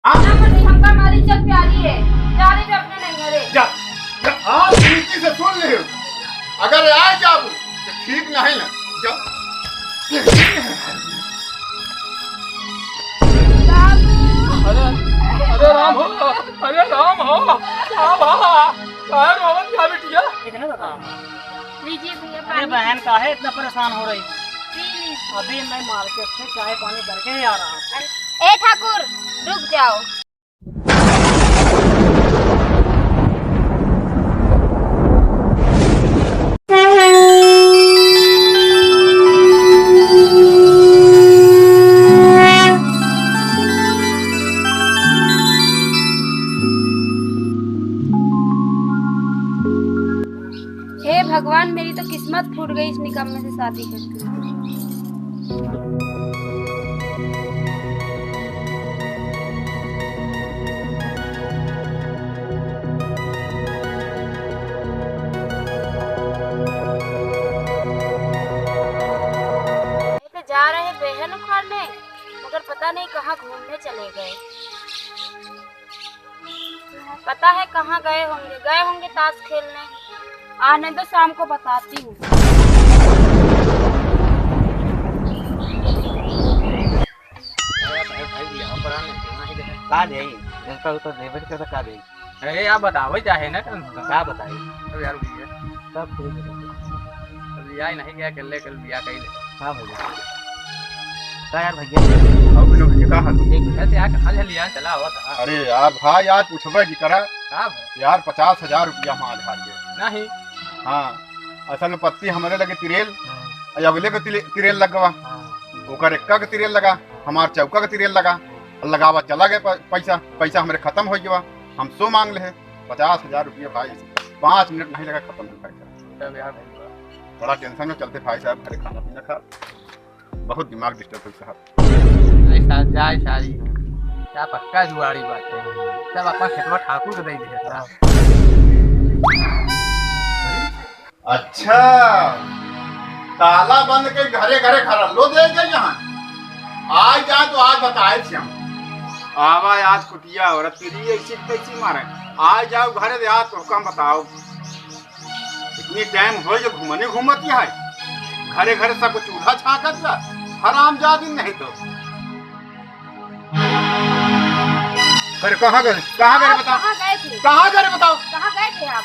हमका हमारी इज्जत प्यारी है, जाने पे अपने नहीं है रे। जा हाँ नीति से सुन ले, अगर आ जाबू तो ठीक नहीं ना जा। अरे राम हो, अरे राम हो, हाँ भा रोवन क्या बिटिया इतने बता। लीजिए भैया अरे पानी। बहन काहे इतना परेशान हो रही? प्लीज। अभी मैं मार्केट से चाय पानी करके ही आ रहा हूँ। ए ठाकुर रुक जाओ। हे भगवान, मेरी तो किस्मत फूट गई इस निकम्मे से शादी करके। जा रहे बेहन उखाड़ने, मगर पता नहीं कहाँ घूमने चले गए। पता है कहाँ गए होंगे ताश खेलने। आने दो, शाम को बताती हूँ। का दे इसका तो देवर का का दे। अरे आप बताओ चाहे ना क्या बताई? अब यार भैया सब ठीक है। अभी आई नहीं गया, कल बिया कही ले हाँ भैया, का यार भैया अब लोग ये कहा ऐसे यार कहाँ लिया चला हुआ था। अरे यार भाई यार पूछबे की करा कहाँ यार 50,000 रुपया माल हार गए। नहीं हाँ असल में पत्ती हमारे लगे तिरेल, अगले को तिरेल लगवा, ओकर एक्का के तिरेल लगा, हमार चौका के तिरेल लगा, लगावा चला गए पैसा हमारे खत्म हो गया। हम सो मांग ले 50,000 रुपया भाई, 5 मिनट नहीं लगा खत्म हो भाई। तब यार बड़ा टेंशन में चलते भाई साहब, घरे खाना पीना खा, बहुत दिमाग डिस्टर्ब हो साहब। ऐसा जाए सारी क्या पक्का जुआड़ी बात है, सब अपन खेतवा ठाकुर को दे दिया। अच्छा ताला बंद के घरे घरे खड़ा लो दे गए यहाँ आज जा तो आज बताए श्याम आवा आज कुटिया और तेरी ऐसी तैसी मारे आज जाओ घरे दे आज तो हुक्म बताओ। इतनी टाइम हो जो घूमने घूमती है घरे घरे सब चूल्हा छाकत जा हराम जादी नहीं तो अरे कहाँ गए बताओ, कहाँ गए थे? कहाँ गए बताओ। कहाँ गए थे आप?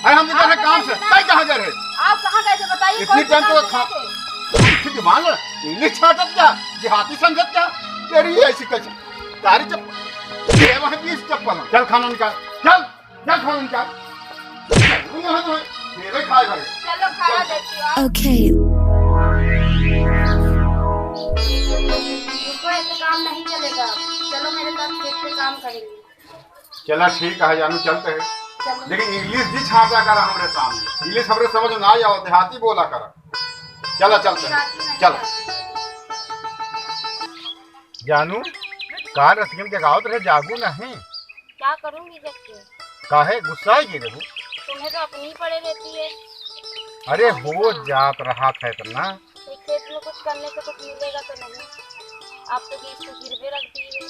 अरे हम इधर है काम से, कहाँ गए रहे? आप कहाँ गए थे बताइए? इतनी कौन सी टाइम तो दुकान पे गए थे? ठीक मान लो इंग्लिश छाटत क्या देहाती समझत क्या तेरी ऐसी कैसे तारी चप्पल ये वहां 20 चप्पल चल खाना निकाल, चल खाना निकाल मेरे खाए भाई चलो खाना देती हूँ। Okay. रुको, ऐसे काम नहीं चलेगा। चलो मेरे साथ खेत पे काम करेंगे। चला ठीक है जानू चलते हैं, चलो। लेकिन इंग्लिश भी छाटा करा हमरे सामने, इंग्लिश हमरे समझ में ना आई आओ देहाती बोला करा। चला चलते हैं चल जानू का रसियन के गाँव रहे जागू नहीं क्या करूँगी जब के? काहे गुस्सा है रहू? तुम्हें तो अपनी पड़े रहती है। अरे हो जात रहा था इतना एक खेत में कुछ करने से कुछ मिलेगा तो नहीं। आप तो बीच को गिरवे रख दी है।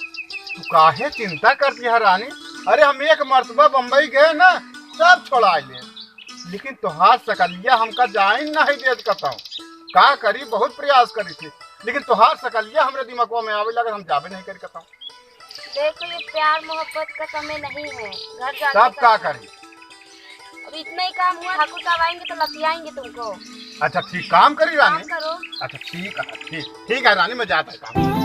तू काहे चिंता करती है रानी? अरे हम एक मर्तबा बम्बई गए ना सब छोड़ा ले, लेकिन तुहार सकलिया हमका जाइन नहीं देत कहता हूँ। का करी बहुत प्रयास करी थी, लेकिन तुहार सकलिया हमरे दिमागवा में आवे लगे हम जाबे नहीं कर कहता हूँ। देखो ये प्यार मोहब्बत का समय नहीं है, घर जाके सब का करी। अब इतना ही काम हुआ, ठाकुर साहब आएंगे तो लतियाएंगे तुमको। अच्छा ठीक काम करी काम रानी। करो। अच्छा ठीक है रानी, मैं जाता है काम।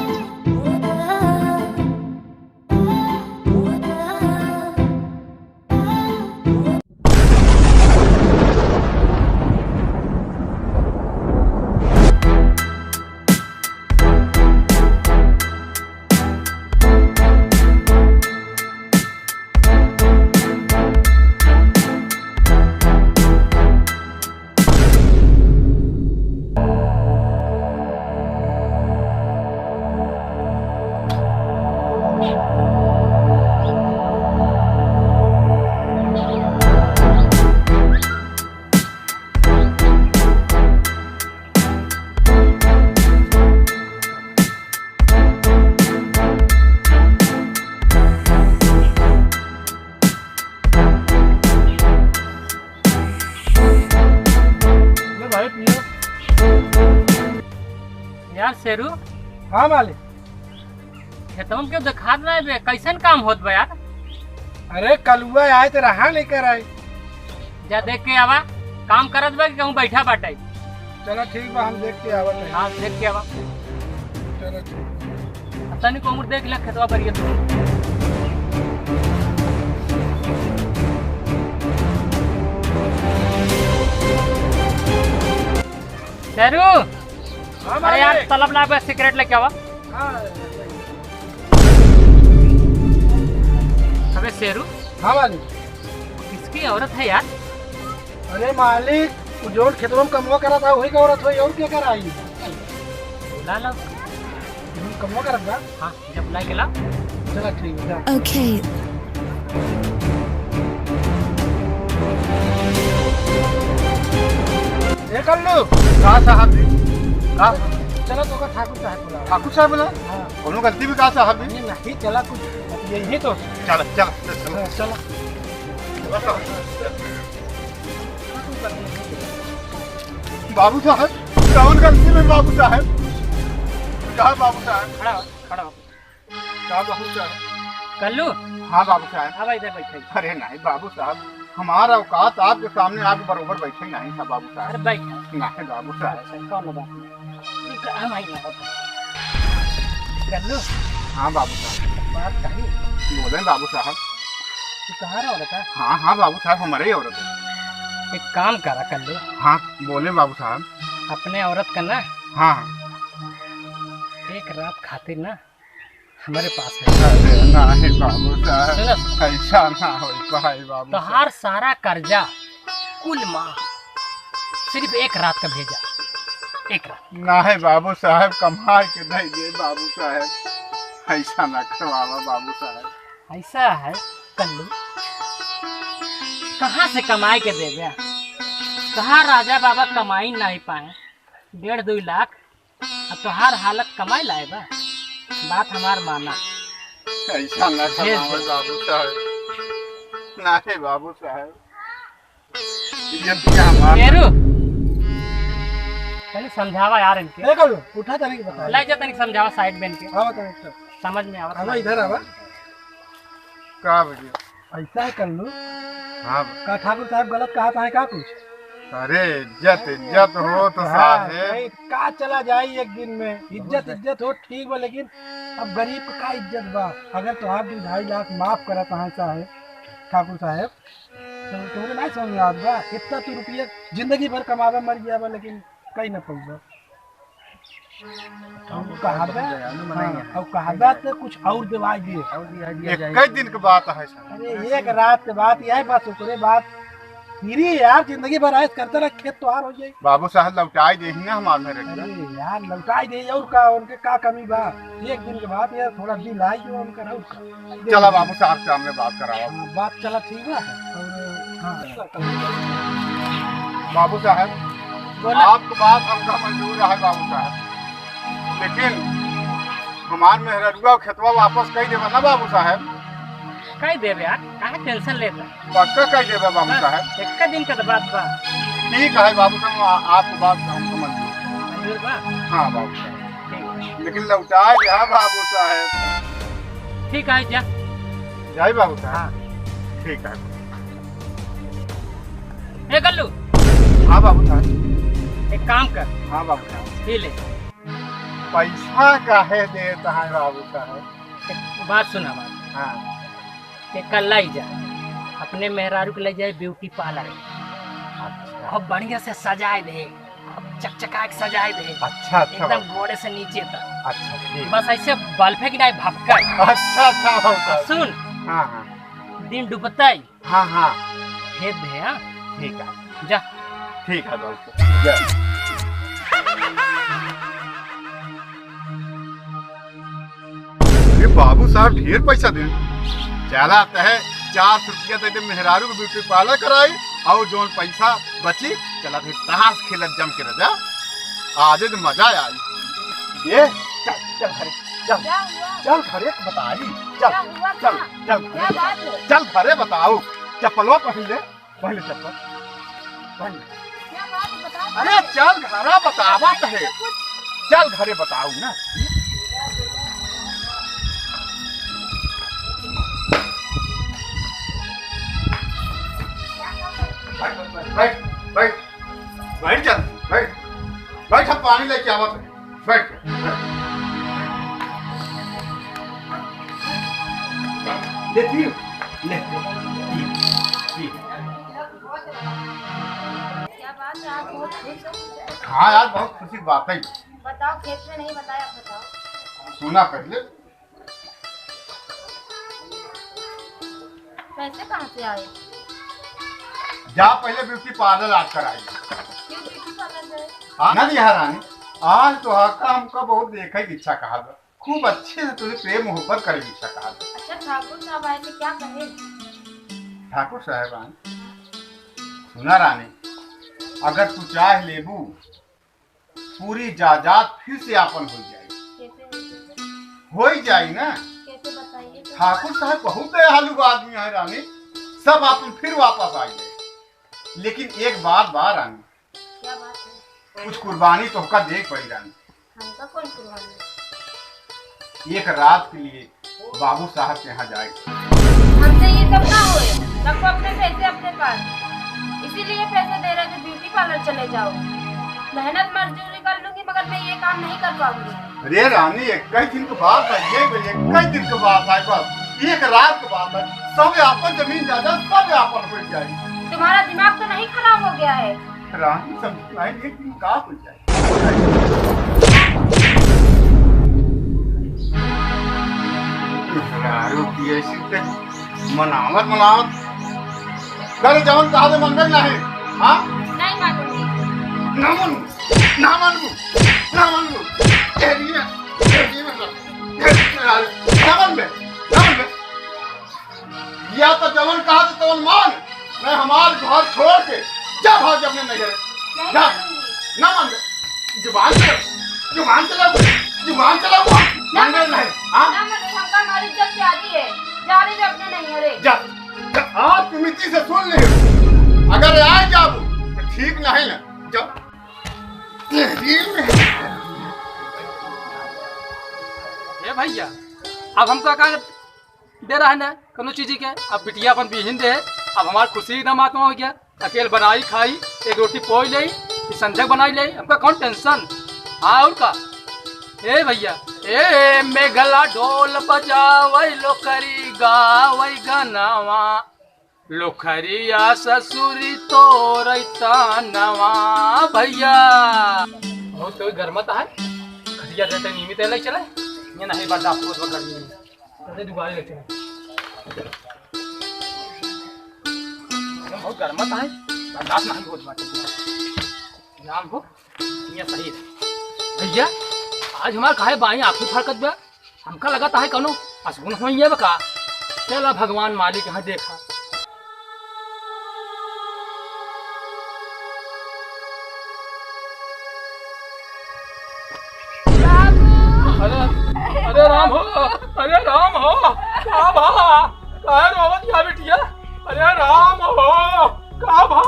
शेरू हाँ मालिक। खेतवन क्यों दिखा रहा है बे? कैसन काम होत बा यार? अरे कलुआ आए तो रहा लेकर आए। जा देख के आवा, काम करत बा कि कहूँ बैठा बाटे? चलो ठीक बा, हम देख के आवत है। हाँ देख के आवा। चलो ठीक। तनी को उम्र देख ले खेतवा बढ़िया तो। शेरू हाँ अरे यार मालिक। तलब ला सिगरेट लेके आवा। हाँ अबे शेरू हाँ मालिक। किसकी औरत है यार? अरे मालिक, वो जो खेतों में कमवा करा था वही का औरत हुई, और क्या कर आई? ला ला। कमवा करत बा। हाँ जब ला के ला। चलो ठीक है, जा। Okay. ए कल्लू, का साहब जी? का चलो तो का ठाकुर साहब बुला। ठाकुर साहब बोला? हाँ कोनो गलती भी का साहब जी? नहीं नहीं, चला कुछ यही तो। चल चल चल हाँ, चलो। बाबू साहब, कौन गलती में बाबू साहब? कहा बाबू साहब? खड़ा हो, खड़ा हो। कहा बाबू साहब? कल्लू हाँ बाबू साहब। हाँ भाई इधर बैठे। अरे नहीं बाबू साहब, हमारा औकात आपके सामने आपके बरोबर बैठे नहीं था बाबू अरे साहब। बैठ। नहीं बाबू साहब। कौन बात? हम आई ना कल्लू हाँ बाबू साहब। बात कही। बोले बाबू साहब। तू कहाँ रहा औरत है? हाँ हाँ बाबू साहब, हमारे ही औरत है। एक काम करा कल्लू, हाँ बोले बाबू साहब। अपने औरत का ना हाँ एक रात खातिर ना हमारे पास है। अरे नहीं बाबू साहब, सुनो, ऐसा ना हो पाए बाबू तो साहब। हर सारा कर्जा कुल माह सिर्फ एक रात का भेजा। एक रात। नहीं बाबू साहब, कमा के नहीं दे बाबू साहब, ऐसा ना करवावा बाबू साहब। ऐसा है कल्लू, कहाँ से कमाए के देवे? कहाँ राजा बाबा कमाई नहीं पाए 1.5-2 लाख, अब तो हर हालत कमाई लाए बा। बात हमार माना। ऐसा ना करवावा बाबू साहब, नहीं बाबू साहब, ये तो हमारा। शेरू तनी समझावा यार इनके। ए कल्लू, उठा तनी के बता। ले जा तनी समझावा साइड में इनके, आवा तनी तो। समझ में आवा। आवा इधर आवा। का बजियो? ऐसा है कल्लू, हाँ का ठाकुर साहब गलत कहा था का कुछ? अरे इज्जत इज्जत हो तो हाँ, साहब। नहीं, का चला जाए एक दिन में। इज्जत इज्जत हो ठीक बा, लेकिन अब गरीब का इज्जत बा। अगर तो आप 2.5 लाख माफ करा तो साहब ठाकुर साहब, तो तुम्हें नहीं समझ में आवत बा। इतना तो रुपया जिंदगी भर कमावे मर गया बा, लेकिन कहीं न पहुंचा। कहावत तो कुछ और दिवाई दिए। कई दिन के बात है सर। अरे एक रात के बात यही बात शुक्र बात फिरी यार, जिंदगी भर ऐसे करते रहे खेत तो हार हो जाए। बाबू साहब लौटाई दे ना हमारे मेरे अरे यार लौटाई दे, और का उनके का कमी बा? एक दिन के बाद यार थोड़ा दिल आई जो उनका रहा उसका। चला बाबू साहब से हमने बात करावा। हाँ, बात चला ठीक है। और हाँ बाबू साहब, बोला। आपकी बात हमका मंजूर है बाबू साहब, लेकिन हमार मेहरुआ खेतवा वापस कही देवा ना बाबू साहब? कही देवे यार, काहे टेंशन लेता? पक्का कही देवा बाबू साहब? एक दिन का तो बात बा। ठीक है बाबू साहब, आपकी बात हमको मंजूर है। मंजूर बा? हाँ बाबू साहब, ठीक। लेकिन लौटाए दिया बाबू साहब। ठीक है जा। जाए बाबू साहब? हाँ ठीक है। ए गल्लू, हाँ बाबू साहब। एक काम कर, हाँ बाबू साहब। ये ले पैसा काहे देता है बाबू साहब? एक बात सुना बात हाँ कि कल लाई जा अपने मेहरारू को ले जाए ब्यूटी पार्लर, अब बढ़िया से सजाए दे, अब चकचका के सजाए दे, अच्छा अच्छा एकदम गोड़े से नीचे तक। अच्छा ठीक। बस ऐसे बल्फे की नहीं भपका। अच्छा अच्छा बाबू साहब। सुन, हाँ हाँ दिन डूबताई हाँ हाँ भेद दे। हाँ ठीक है, जा। ठीक है बाबू साहब। जय। ये बाबू साहब ढेर पैसा दे, चला है 400 रुपया दे दे मेहरारू को ब्यूटी पार्लर कराई, और जो पैसा बची चला फिर ताश खेलत जम के रजा, आज तो मजा आई। ये चल चल घरे, चल क्या हुआ? चल घरे बताई, चल क्या हुआ? चल क्या चल क्या बात है? चल घरे बताओ। चप्पलवा पहन ले, पहले चप्पल पहन ले। क्या बात है? बता। अरे चल घरा बतावा है, चल घरे बताऊ ना। बैठ बैठ बैठ चल बैठ बैठ, हम पानी लेके आवत है। बैठ देखिए ले क्या बात है, आप बहुत खुश हो? हाँ यार बहुत खुशी की बात है। बताओ, खेत में नहीं बताया, आप बताओ। सुना पहले पैसे कहाँ से आए? जा पहले ब्यूटी पार्लर आज कर आई। क्यों ब्यूटी पार्लर गए? आना नहीं रानी, आज तो हका हमका बहुत देखने की इच्छा कहा। खूब अच्छे से तुझे प्रेम मोहब्बत करे की इच्छा कहा। अच्छा, ठाकुर साहब आए थे, क्या कहे? ठाकुर साहब सुना रानी, अगर तू चाह लेबू पूरी जायदाद फिर से आपन हो जाए। कैसे हो ही जाए ना। कैसे बताइए तो। ठाकुर साहब बहुत दयालु आदमी है रानी, सब आपन फिर वापस आ गए। लेकिन एक बात बार रानी, क्या बात है? कुछ कुर्बानी तो का देख पड़ी रानी। हमका कौन कुर्बानी? एक रात के लिए बाबू साहब के यहाँ जाए। हमसे ये सब ना होए, रखो अपने पैसे अपने पास। इसीलिए पैसे दे रहे थे, ब्यूटी पार्लर चले जाओ। मेहनत मजदूरी कर लूंगी, मगर मैं ये काम नहीं कर पाऊंगी। अरे रानी, एक दिन के बाद है, एक दिन के बाद है, बस एक रात के बाद है। सब आपन जमीन जायदाद सब आपन हो जाए। तुम्हारा दिमाग तो नहीं खराब हो गया है? रानी समझना है, एक दिन का हो जाए। मनावत मनावत करे जवन कहा दे मन में नहीं। हाँ नहीं मानूंगी। ना मन ना मनबू ना मनबू या तो जवन कहा दे तवन मान, मैं हमारे घर छोड़ के जा भाग अपने नजर। नहीं जा मानूंगी। ना मान जुबान चला जुबान चला मान नहीं। हाँ ना मानूंगी, हमका हमारी इज्जत प्यारी है। जा रही मैं अपने नहीं। अरे जा आप कमिटी से सुन ले, अगर आए जाओ तो ठीक नहीं ना। जाओ ए भैया, अब हमका का दे रहा है ना कोनो चीज के। अब बिटिया अपन बिहिन दे, अब हमार खुशी एकदम आत्मा हो गया। अकेले बनाई खाई, एक रोटी पोई ले, संजक बनाई ले, हमका कौन टेंशन। हाँ और का ए भैया, ए मैं गला ढोल बजावै लोकरी गावै गनावा, लोखरिया ससुरी तोरैता नवा भैया। बहुत कोई घर मत है, खटिया रहते नियमित ले चले, ये नहीं बर्दाश्त हो गर्मी में तो दुबारे ले चले। बहुत घर मत है, बर्दाश्त नहीं हो बात नाम हो ये सही है भैया। आज हमार काहे बाई आंखें फड़कत बा, हमका लगता है कनो असगुन हो ये बका। चला भगवान मालिक यहाँ देखा। अरे राम हो, अरे राम हो, का भा काहे रोवत या बिटिया? अरे राम हो, का भा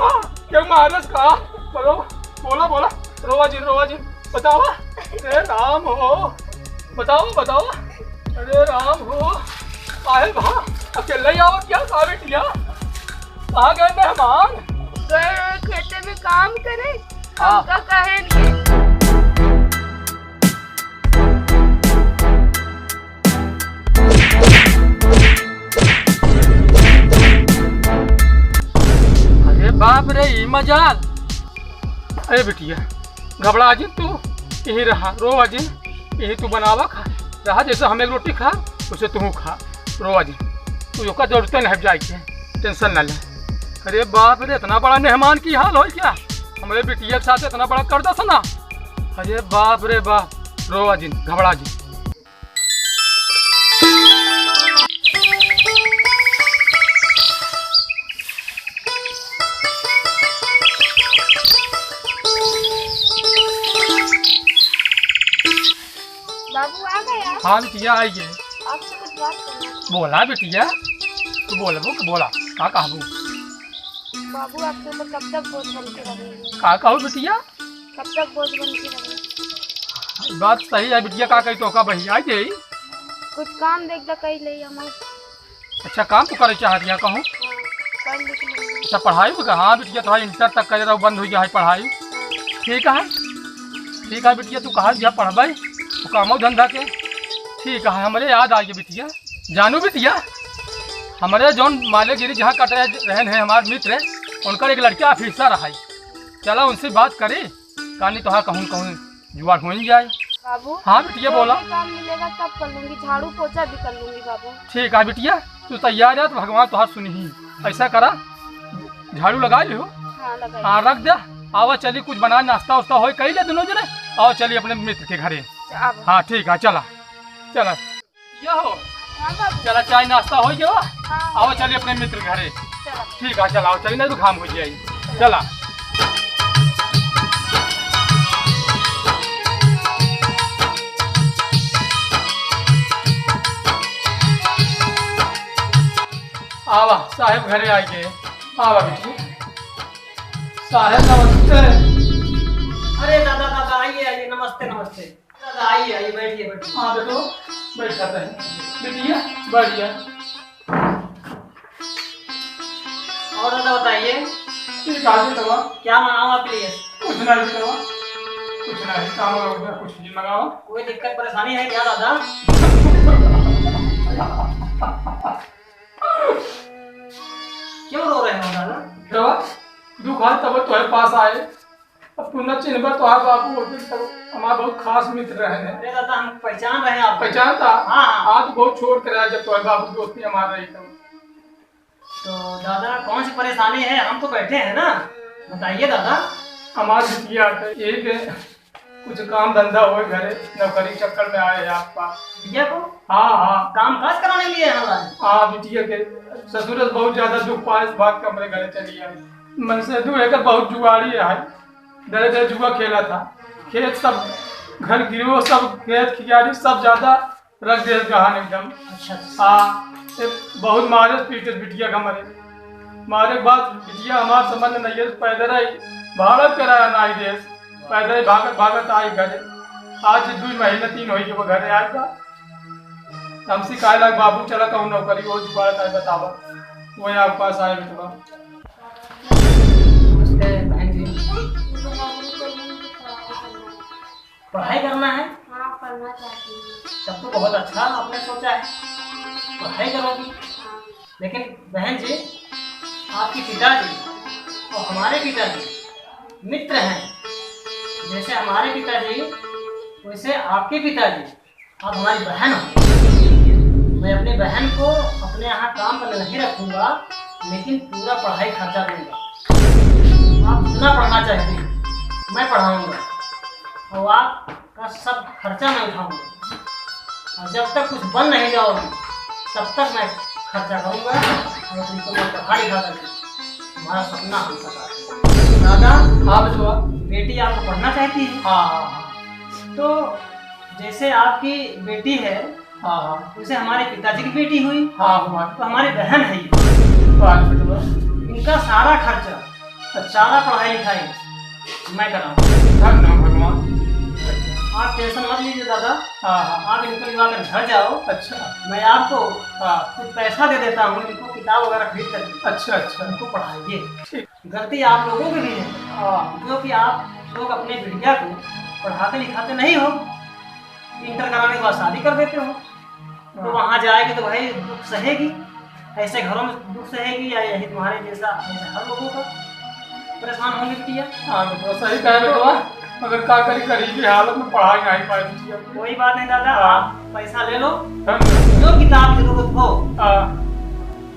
के मारस का? बोलो बोला बोला, रोवा जी बताओ। अरे राम हो, बताओ बताओ। अरे राम हो, काहे भा अकेले आवत क्या का बिटिया? कहाँ गए मेहमान? गए खेते में काम करे, हाँ। हमका कहे नहीं। बाप रे ई मजाल। अरे बिटिया घबरा जी तू, यही रहा रोवा जी, यही तू बनावा खा रहा। जैसे हम एक रोटी खा उसे तू खा। रोवा जी तू का जरूरत नहीं जाए के, टेंशन न ले। अरे बाप रे, इतना बड़ा मेहमान की हाल हो क्या? हमारे बिटिया के साथ इतना बड़ा कर दो सुना। अरे बाप रे बाप, रोवा जी घबरा जी। बाबू आ गया? हाँ बिटिया आइए। आपसे कुछ बात करना है। बोला बिटिया, तू बोलबो कि बोला का कहबू? बाबू आपके ऊपर कब तक बोझ बन के रहेंगे? का कहू बिटिया? कब तक बोझ बन के रहेंगे? बात सही है बिटिया, का कही तो का बही आई गई। कुछ काम देख ला कही ले हम। अच्छा काम तो करे चाह दिया कहूँ। कर लिख लूँगी। अच्छा पढ़ाई भी का, हाँ बिटिया थोड़ा इंटर तक कर रहा बंद हो गया है पढ़ाई। ठीक है बिटिया, तू कहा दिया पढ़ाई तो कामो धंधा के। ठीक है, हमारे याद आ गया बिटिया, जानू बिटिया हमारे जौन मालेगिरी जहाँ कट रहे हैं हमारे मित्र, उनका एक लड़का ऑफिसर है। चला उनसे बात करे, कहानी तो हाँ कहूँ जुआड़ हो ही जाए। बाबू हाँ बिटिया बोला। जो भी काम मिलेगा सब कर लूंगी, झाड़ू पोछा भी कर लूंगी बाबू। ठीक है बिटिया, तू तैयार है तो भगवान तुहार सुनी ही। ऐसा करा, झाड़ू लगा लियो। हाँ लगाई। हाँ रख दे। आवा चली कुछ बना नाश्ता वास्ता हो कही ले दोनों जने। आओ चलिए अपने मित्र के घरे। अब हाँ ठीक है, चला चला ये हो, हाँ बाबू। चला चाय नाश्ता हो गया। हाँ आओ चलिए अपने मित्र के घरे। चलो। ठीक है चला, आओ चलिए नहीं तो काम हो जाएगी। चला आवा साहेब घरे आइए। आवा बेटी साहेब नमस्ते। अरे दादा दादा आइए आइए, नमस्ते नमस्ते दादा, आइए आइए, बैठिए बैठिए। हाँ बेटो बैठा रहे बेटिया, बढ़िया। और दादा बताइए ठीक है बेटवा, क्या मंगाऊँ आपके लिए? कुछ नहीं बेटवा, कुछ नहीं, काम हो गया, कुछ नहीं मंगाओ। कोई दिक्कत परेशानी है क्या दादा? क्यों रो रहे हो दादा? बेटवा दुख है तब तुम्हारे पास आए। अब तू न चिन्ह तो है बाबू, हमारे बहुत खास मित्र रहे हैं। अरे दादा हम पहचान रहे हैं आपको। पहचानता? हाँ हाँ। आज बहुत छोड़ कर आया जब तुम्हारे बाबू दोस्ती हमारे रही तब। तो दादा कौन सी परेशानी है, हम तो बैठे हैं ना, बताइए दादा। हमारे बिटिया एक कुछ काम धंधा हो घरे, नौकरी चक्कर में आए हैं आप पास। भैया को हाँ हाँ काम काज कराने लिए हैं हमारे? हाँ बिटिया के ससुर से बहुत ज्यादा दुख पाए, भाग के हमारे घरे चली आई। मन से दूर है बहुत जुआड़ी है, दरे दरे जुआ खेला था। खेत सब घर गिरो, सब खेत खियारी सब ज्यादा रख दे गहन एकदम। अच्छा हाँ बहुत मारे पीटे बिटिया का मरे, मारे के बाद बिटिया हमारे संबंध नहीं है, पैदल आई भारत कराया ना आई देश, पैदल भागत भागत आई घरे। आज 2 महीने 3 हो गए वो घरे आए था। हमसे कहा लग बाबू चला कहूँ नौकरी वो जुगाड़ का बतावा, वही आपके पास आए बेटवा। नमस्ते बहन जी, पढ़ाई करना है? हाँ करना चाहती हूँ। तब तो बहुत अच्छा आपने सोचा है, पढ़ाई करोगी। लेकिन बहन जी आपके पिताजी और हमारे पिताजी मित्र हैं। जैसे हमारे पिताजी वैसे आपके पिताजी, आप हमारी बहन हो। मैं अपनी बहन को अपने यहाँ काम पर नहीं रखूँगा, लेकिन पूरा पढ़ाई खर्चा दूंगा। आप जितना पढ़ना चाहती हैं मैं पढ़ाऊँगा और आपका सब खर्चा मैं उठाऊँगा। और जब तक कुछ बन नहीं जाओगी तब तक मैं खर्चा करूँगा और तुमको मैं पढ़ा लिखा करके तुम्हारा सपना हम सका। दादा हाँ बेटवा। बेटी आपको पढ़ना चाहती है? हाँ हाँ हाँ तो जैसे आपकी बेटी है हाँ हाँ वैसे हमारे पिताजी की बेटी हुई, हाँ हुआ तो हमारी बहन है ये। बेटवा। इनका सारा खर्चा, सारा पढ़ाई लिखाई मैं कराऊँ। धन्य भगवान। आप टेंशन मत लीजिए दादा, हाँ हाँ आप इनको लिवा कर घर जाओ। अच्छा मैं आपको हाँ कुछ पैसा दे देता हूँ, इनको किताब वगैरह खरीद कर अच्छा अच्छा इनको पढ़ाइए। ठीक। गलती आप लोगों की भी है जो कि आप लोग अपने बिटिया को पढ़ाते लिखाते नहीं हो, इंटर कराने के बाद शादी कर देते हो। तो वहाँ जाएगी तो भाई दुख सहेगी, ऐसे घरों में दुख सहेगी, या यही तुम्हारे जैसा ऐसे हर लोगों का परेशान होंगे बिटिया। हाँ बेटवा सही कहे बेटवा, मगर का करी गरीबी हालत में पढ़ाई नहीं पाई बिटिया। कोई बात नहीं दादा, हाँ। आप पैसा ले लो, धन्य। जो किताब जरूरत हो हाँ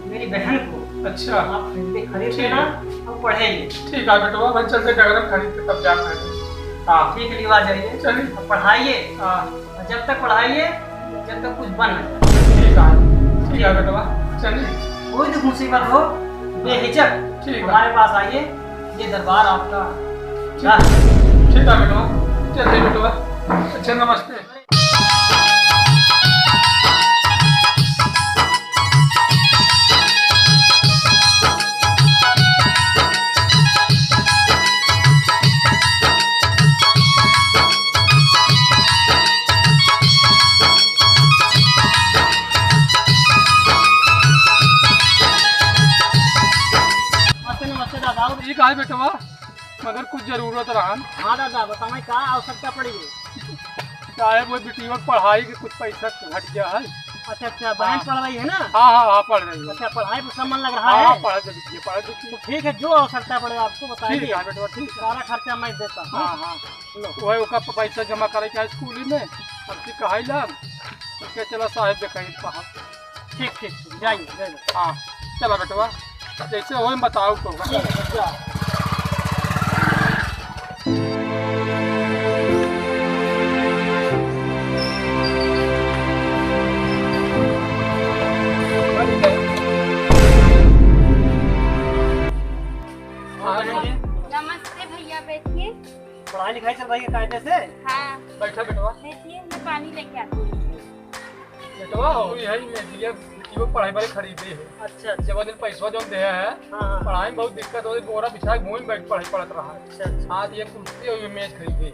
मेरी बहन को अच्छा आप खरीद लेना, हम पढ़ेंगे। ठीक है बेटवा, मैं चलते डगरम खरीद के तब जाना है। हाँ ठीक है लिवा जाइए, चलिए। अब पढ़ाइए हाँ और जब तक पढ़ाइए जब तक कुछ बन न जाए। ठीक है बेटवा, चलिए। कोई दुख मुसीबत हो बेहिचक ठीक है। हमारे पास आइए, ये दरबार आपका है। ठीक है बेटवा, चलिए बेटवा। अच्छा नमस्ते। है बेटवा, मगर कुछ जरूरत रहा। हाँ दादा बताओ क्या आवश्यकता पड़ेगी। साहब वो बेटियों की पढ़ाई के कुछ पैसा घट गया है। अच्छा अच्छा बहन पढ़ रही है ना। हाँ पढ़ रही है। अच्छा पढ़ाई पर सब मन लग रहा हाँ है। पढ़ दीजिए पढ़ दीजिए। तो ठीक है जो आवश्यकता पड़े आपको बताइए। ठीक है बेटवा ठीक है। सारा खर्चा मैं देता हूँ। हाँ वही ओका पैसा जमा करे के स्कूल में अब कहा लग उसके चला साहेब देखिए पढ़ा। ठीक ठीक जाइए दे दो। हाँ चला बेटवा जैसे हो बताओ तो। ठीक है जाओ। नमस्ते भैया, बैठिए। पढ़ाई लिखाई चल रही है कायदे से। हाँ बैठा बेटवा। बैठिए, मैं पानी लेके आती हूँ। बेटवा हो है ये बेटियों पढ़ाई वाले खरीदे है। अच्छा जब दिन पैसा जो दे है हाँ पढ़ाई में बहुत दिक्कत हो रही, बोरा बिछा के घूम बैठ पढ़ाई पढ़त रहा है। अच्छा आज ये कुर्सी और ये मेज खरीदे।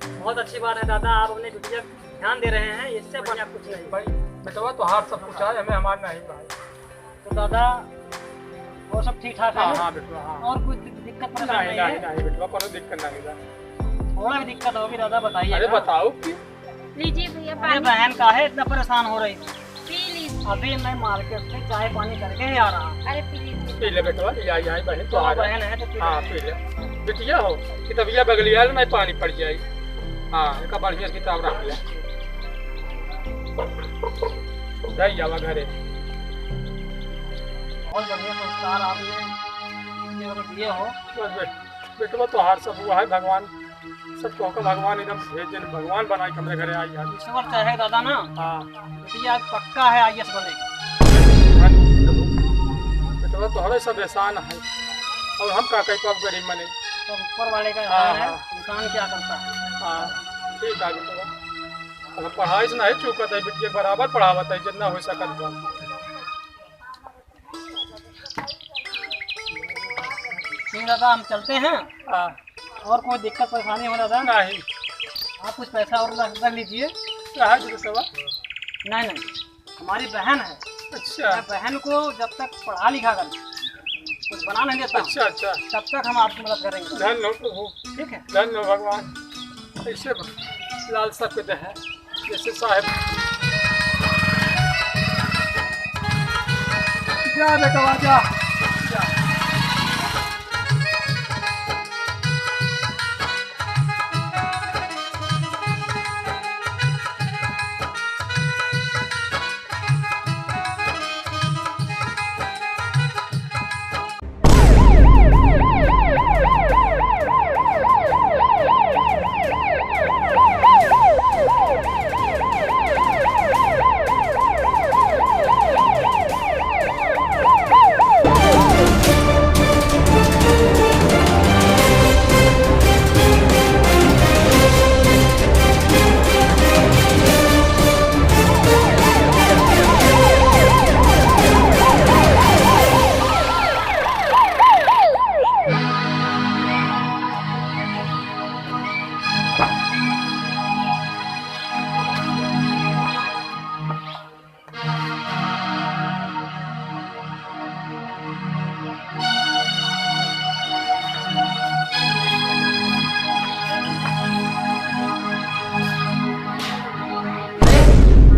बहुत अच्छी बात है दादा, आप अपने बिटिया ध्यान दे रहे हैं, इससे बढ़िया कुछ नहीं। भाई बेटवा तो हाथ सब कुछ है, हमें हमारा नहीं भाई। तो दादा वो सब ठीक ठाक है ना? हाँ बेटवा हाँ। और कुछ दिक्कत परेशानी नहीं नहीं है? नहीं बेटवा कोई दिक्कत नहीं है। थोड़ा भी दिक्कत होगी दादा बताइए। अरे बताओ कि लीजिए भैया अरे पानी, बहन का है इतना परेशान हो रही थी। पी लीजिए। अभी मैं मार्केट से चाय पानी करके ही आ रहा हूँ। अरे पी लीजिए। पी ले बेटवा यहाँ यहाँ बहन तो तो आ रहा बहन है तो फिर- हाँ पी ले बिटिया हो कि तबिया बगलिया नहीं पानी पड़ जाए। हाँ इनका बढ़िया किताब रख ले जाइए जावा घरे। बहुत बढ़िया संस्कार आपने दिए हो। बेटवा तो हार सब हुआ है, भगवान सब कहकर भगवान एकदम भेजे भगवान बनाए कमरे घरे आई आज। ईश्वर चाहे दादा ना हाँ बिटिया आज पक्का है IAS बनेगी। बेटवा तो हरे सब एहसान है और हम का कहीं पाप गरीब बने। तो ऊपर वाले का हाँ, है, हाँ। इंसान क्या करता है। हाँ ठीक है बेटवा, अब पढ़ाई से नहीं चूकत है बिटिया बराबर पढ़ावत है जितना हो सकत बा। ठीक दादा हम चलते हैं। हाँ और कोई दिक्कत परेशानी हो दादा नहीं आप कुछ पैसा और रख लीजिए। क्या है सवा। नहीं नहीं हमारी बहन है, अच्छा मैं बहन को जब तक पढ़ा लिखा कर कुछ बना नहीं देता हूँ, अच्छा अच्छा तब तक हम आपकी मदद करेंगे। धन्य हो प्रभु, ठीक है धन्य हो भगवान। ऐसे लालसा पे दे है जैसे साहेब। जा बेटा जा।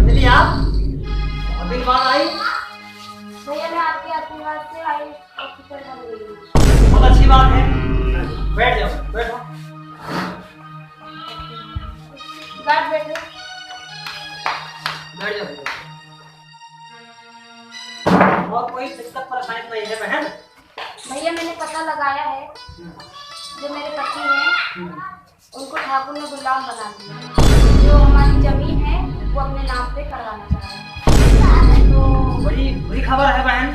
अंजलि आप अभी बात आई, भैया मैं आपके आशीर्वाद से आई ऑफिसर बन गई हूँ। बहुत अच्छी बात है। बैठ जाओ बैठो। गार्ड बैठे। बैठ जाओ। और कोई दिक्कत परेशानी नहीं है बहन? भैया मैंने पता लगाया है, जो मेरे पति हैं उनको ठाकुर ने गुलाम बना दिया। जो हमारी जमीन है वो अपने नाम पे करवाना चाह रहे हैं। तो बड़ी बुरी खबर है बहन,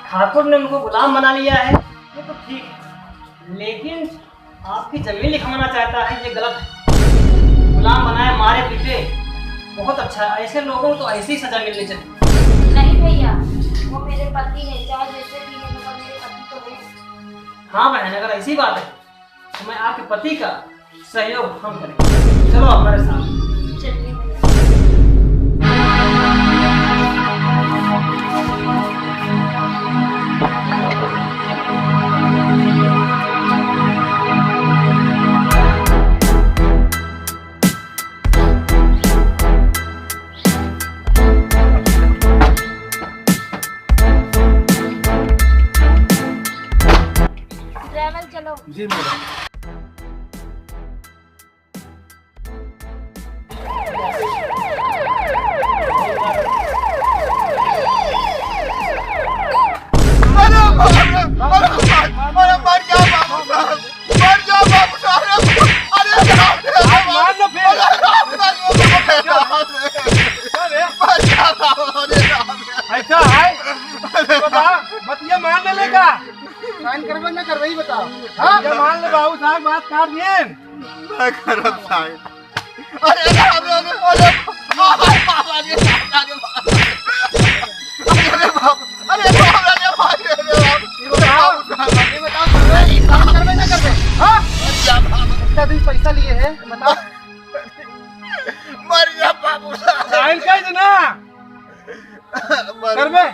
ठाकुर ने उनको गुलाम बना लिया है, ये तो ठीक है, लेकिन आपकी जमीन लिखवाना चाहता है, ये गलत है। गुलाम बनाए मारे पीटे बहुत अच्छा है, ऐसे लोगों को तो ऐसी ही सजा मिलनी चाहिए। नहीं भैया, वो मेरे पति हैं, चाहे जैसे भी है मगर मेरे पति तो हैं। हाँ बहन अगर ऐसी बात है तो मैं आपके पति का सहयोग हम करेंगे। चलो हमारे साथ। चलिए भैया। चलो। जी मैडम। अरे मर गया बाबू साहब, मर गया बाबू साहब। अरे मार लो फिर। ऐसा है बता, बतिया मान ले लेगा, साइन करवे ना करवे ही बताओ। हाँ क्या मान ले बाबू साहब, बात काट दिए मैं करब साइन। अरे बाप रे, अरे बाप रे, अरे बाप, अरे भाई, ये बताओ साइन करवे ना करवे। हाँ कितना दिन पैसा लिए हैं बताओ। मर गया बाबू साहब। साइन कर देना करवे।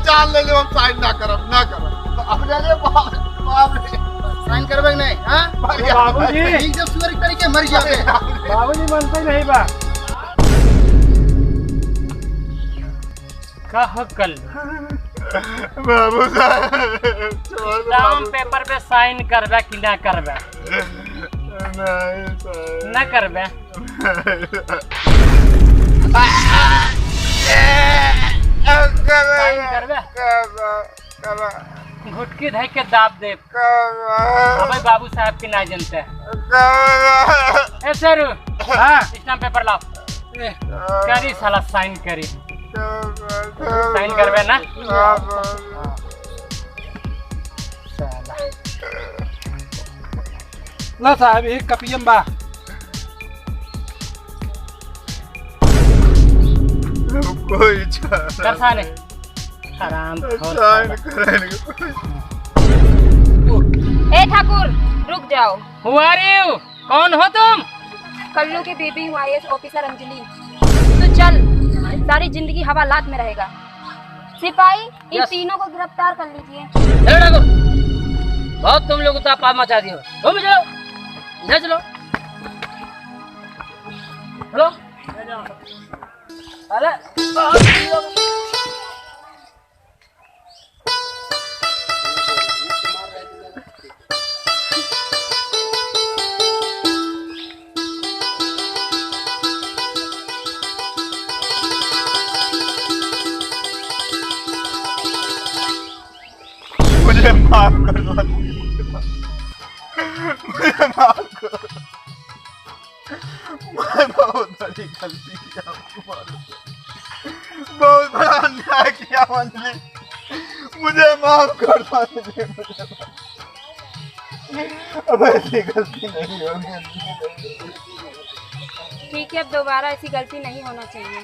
जान ले लो, हम साइन ना करब, ना करब। अपने लिए बाप रे, साइन करवे नहीं। हाँ बाबूजी जब सुअर तरीके मर जाते। बाबूजी मानते ही नहीं बा। कह कल बाबू साहब स्टाम्प पेपर पे साइन करबे कि ना करबे? ना करबे? साइन करबे? घुटकी धइ के दाब दे। अबे बाबू साहब की ना जनते। ए सरू, स्टाम्प पेपर लाओ। करी साला साइन करी। साइन करबे ना? ला साहब एक कपियम बा। कोई कर साने हराम खोर साइन करेंगे। ए ठाकुर रुक जाओ। Who are you? कौन हो तुम? कल्लू की बीबी हूँ IAS ऑफिसर अंजलि। तो चल, सारी जिंदगी हवालात में रहेगा। सिपाही इन तीनों को गिरफ्तार कर लीजिए। बहुत तुम लोग उतापात मचा दियो। तुम चलो, इधर चलो। चलो। अरे मुझे माफ कर दो, मुझे माफ करो। मैं बहुत बड़ी गलती किया, बहुत बड़ा अन्याय किया अंजलि, मुझे माफ कर दो अंजलि, मुझे अब ऐसी गलती नहीं होगी। ठीक है, अब दोबारा ऐसी गलती नहीं होना चाहिए।